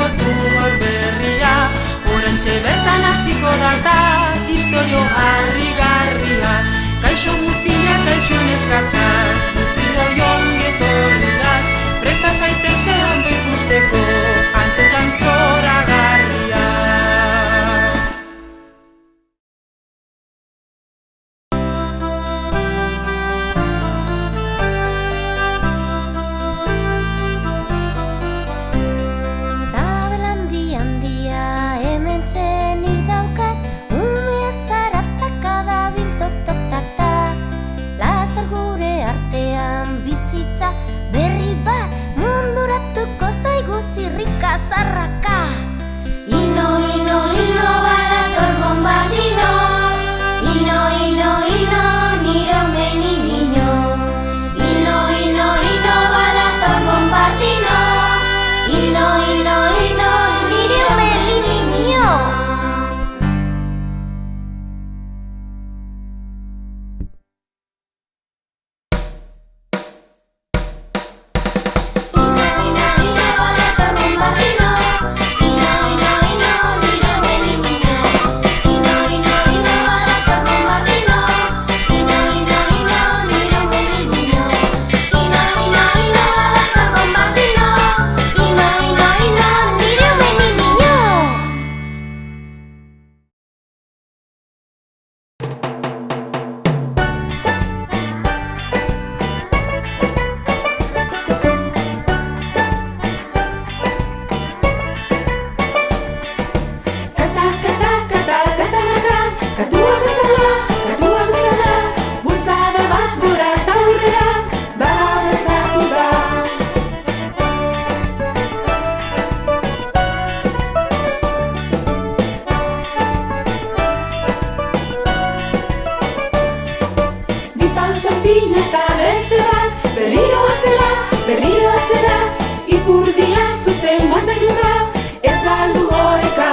hasiko du gaur berria, orantxe bertan hasiko data istorio harrigarria. Kaixo mutilak, kaixo neskatxak, guztioi ongi etorriak, presta zaitezte ondo ikusteko antzezlan zoragarria. Zirrika zarraka. Ino, ino, ino, badator bombardino. Ino, ino, ino, nire umeni niño. Ino, ino, ino, badator bombardino. Ino, ino, ino, nire umeni niño. Berriro atzera, ipurdia zuzen mantenduta, ez galdu horeka.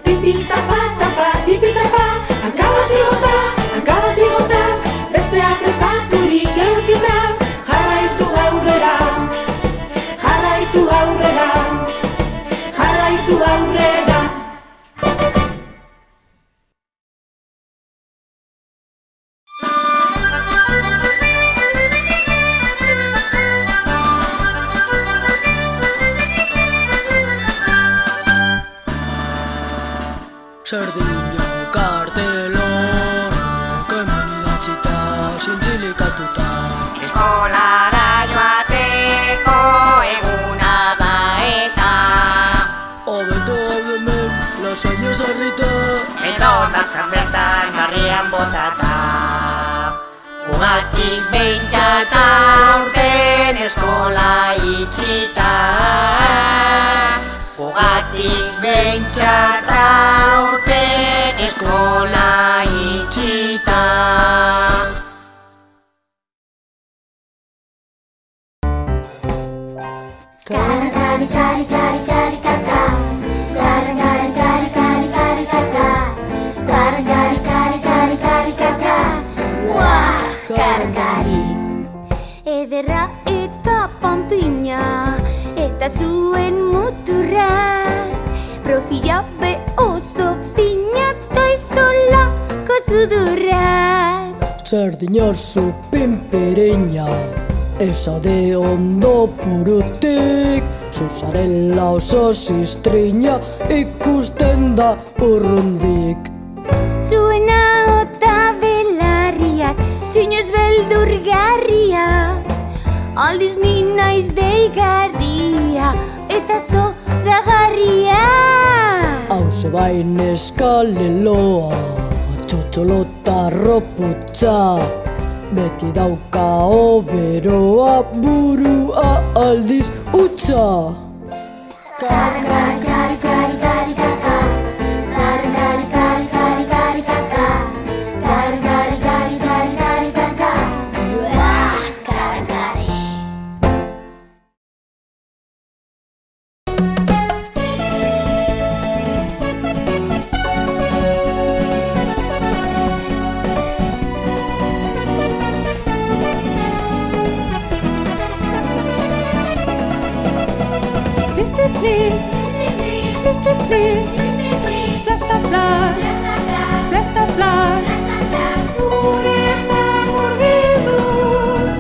Tipitapa, tapa, tipitapa, hanka bat igota, bestea prestaturik geukita, jarraitu aurrera. Sardina kartelor, hemen idatzita, zintzilikatuta. Eskolara joateko eguna da eta Hobeto hemen, lasai ezarrita, edo martxan bertan harrian botata. Ugatik behintzat aurten eskola itxita. Ugatik behintzat aurten eskola itxita. Kari, kari, kari, kari, kari, kaka. Kari, kari, kari, kari, kari, kaka. Kari, kari, kari, kari, kari, kaka. Wah, kari, kari. Ederra eta panpina, eta zuen muturra. Profila be oso fina, ta izolako sudurraz. Sardina zu pimpereña, esade ondo purutik, zuzarela oso ziztrina, ikusten da urrundik. Zuena ota belarriak, zinez beldurgarriak, aldiz ni naiz deigarria, eta zoragarria. Hauze bain eskaleloa, txotxolota roputza, beti dauka oberoa, burua aldiz utza. Kari, kari, kari, kari, kari, kaka. Kari, kari, kari, kari, kari, kaka. Kari, kari, kari, kari, kari, kaka. Wah, kari, kari. Please, Plasta Plas, Plasta Plas, uretan murgilduz,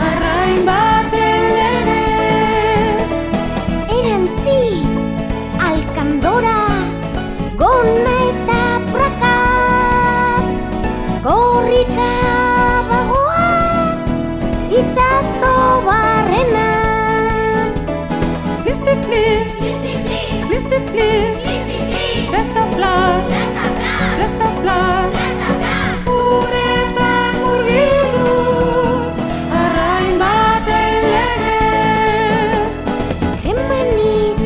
arrain baten legez. Erantzi, alkandora, gona eta praka, gorrika bagoaz, itxaso barrena. Please, Plasta Plas, Plasta Plas, uretan murgilduz, arrain baten legez. Hemenitz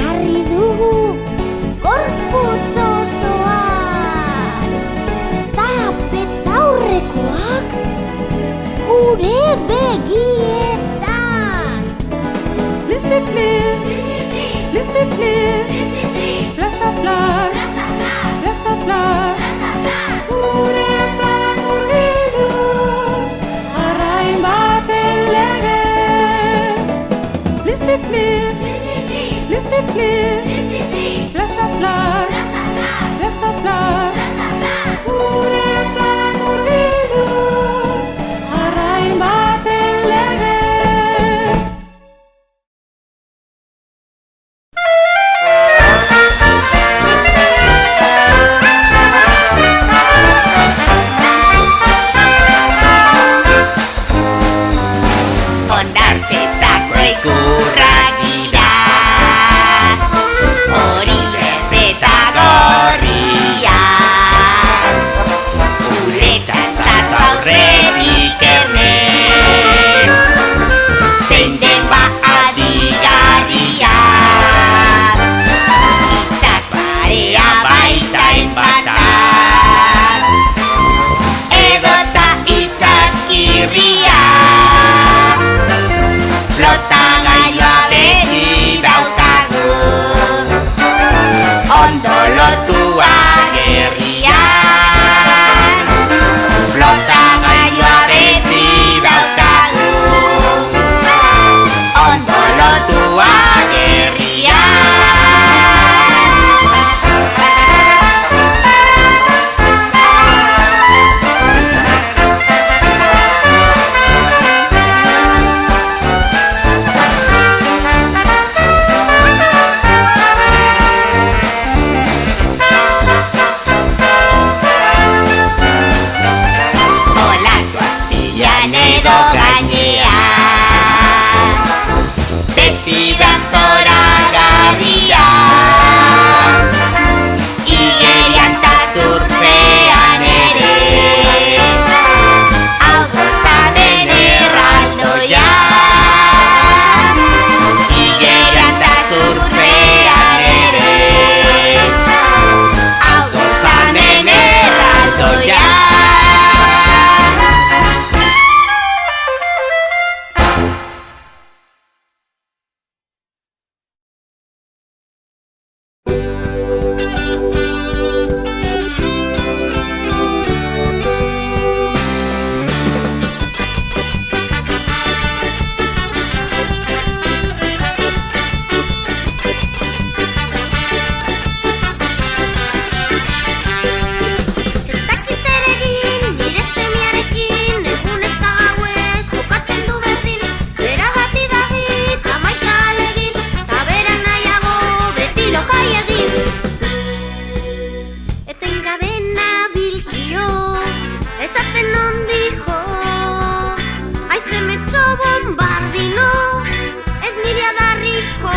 jarri dugu gorputz osoan, ta betaurrekoak gure begietan. Please, Plasta Plas, Plasta Plas, uretan murgilduz, arrain baten legez. Please, Plasta Plas, Plasta Plas, uretan murgilduz, arrain baten legez. Hondartzetako ikurrak dira, hori eta gorria. Uretaz datu aurretik erne, zein den adigaria. Itsasbarea baita enbatak, edota itsaskirria. Flotagailua beti daukagu, ondo lotua gerrian. Flotagailua beti daukagu, ondo lotua gerrian. Olatu azpian edo gainean, beti da zoragarria. Igerian ta surfean ere, hau gozamen erraldoia. Igerian ta surfean ere, hau gozamen erraldoia. Ez dakiz zer egin, nire semiarekin, egun ez da gauez, jokatzen du berdin. Bera bati dagit, hamaika alegin, ta bera nahiago beti lo jai egin. Etengabe nabilkio, esaten ondijo, haize metxo bombardino, ez nire adarriko.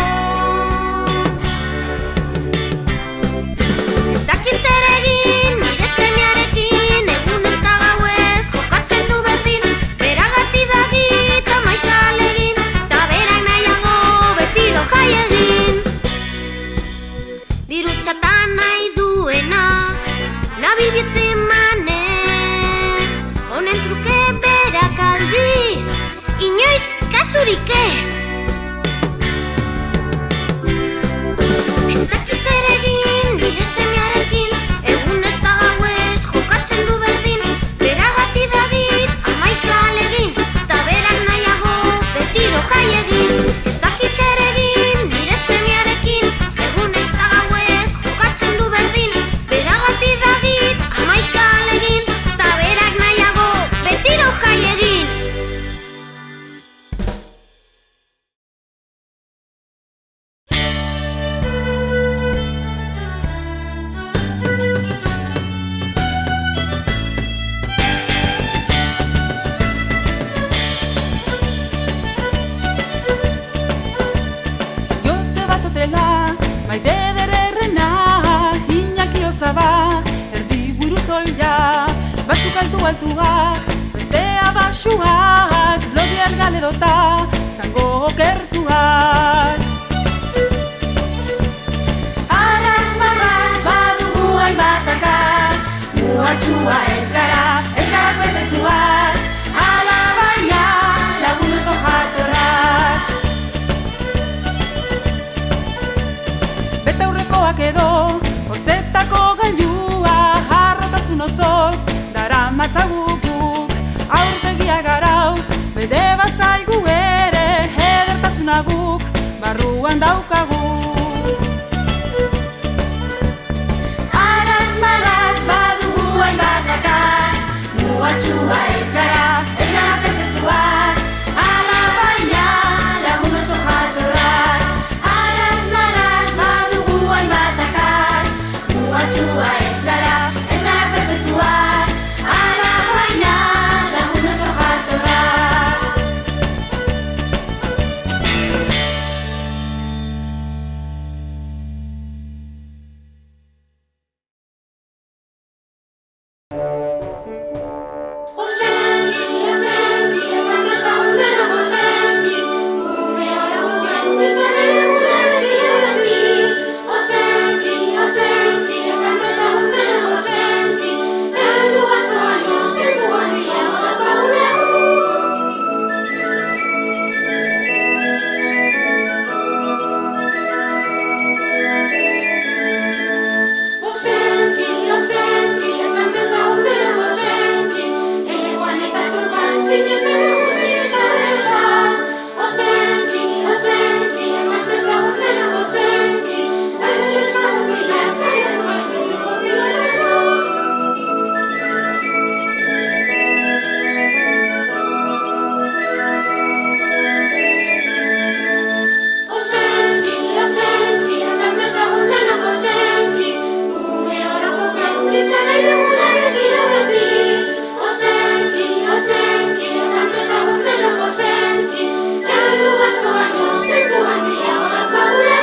Ez dakit zer egin, nire semiarekin, egun ez da gauez, jokatzen du berdin. Bera gati dagit, hamaika alegin, ta bera nahiago beti lo jai egin. Dirutxatan nahi duena, nabil biete manez, honen truke berak aldiz, inoiz kasurik ez. Ez dakit zer egin, nire semiarekin, egun ez da gauez, jokatzen du berdin. Bera gati dagit, hamaika alegin, ta berak nahiago beti lo jai egin. Ez dakit zer egin, nire semiarekin, egun ez da osaba, erdi buru zoila, batzuk altuak, bestea basuak, lodier galedota, zango okertuak. Arras marraz badugu hainbat akats, mugatsua ez gara perfektuak, ala baina lagun oso jatorrak. Betaurrekoak edo, hotzetako gailua, harrotasun osoz, daramatzagukuk, aurpegia garauz, bede bazaigu ere, edertasuna guk, barruan daukagu. Arras marraz badugu hainbat akats, mugatsua ez gara perfektuak, ala baina lagun oso jatorrak. Arras marraz badugu hainbat akats, mugatsua ez gara perfektuak, ala baina lagun oso jatorrak. Ozenki, esan dezagun dena ozenki, ume ora guke utzizan ere gure beti. Ozenki, esan dezagun dena ozenki, heldu asko baino zentzu handia badakagune. Ozenki, esan dezagun dena ozenki, elegoan eta zorban zinez dugu zinez da bertan. Ozenki, esan dezagun dena ozenki, ez ezagun dira, kariatu bat biziko dira ezak. Ozenki, esan dezagun dena ozenki, ume oroko geuzizan nahi dugula beti. Ozenki, esan dezagun dena ozenki, heldu asko baino zentzu handia badakagune.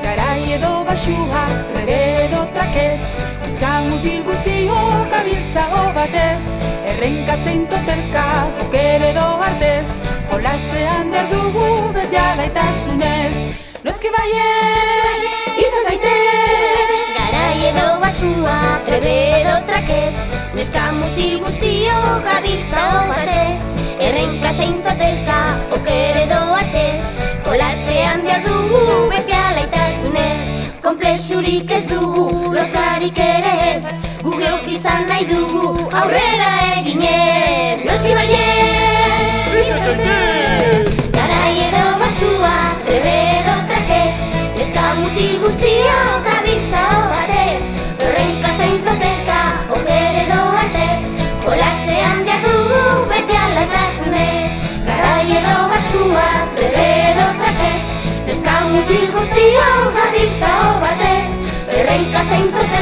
Garai edo basua, trebe edo trakets, ezkamutil guztiok abiltzago batez, errenka zein totelka, oker edo artez, jolasean behar dugu beti alaitasunez. Noski baiez, izan zaitez! Garai edo basua, trebe edo trakets, neska mutil guztiok gabiltzago batez, errenka zein totelka, oker edo artez, jolasean behar dugu beti alaitasunez. Konplexurik ez dugu, lotzarik ere ez, gu geuk izan nahi dugu, aurrera eginez. Noski baiez! Izan zaitez! Garai edo basua, trebe edo trakets, neska mutil guztiok gabiltzago batez, errenka zein totelka, oker edo artez, jolasean behar dugu beti alaitasunez. Garai edo basua, trebe edo trakets, neska mutil guztiok gabiltzago batez, errenka zein totelka,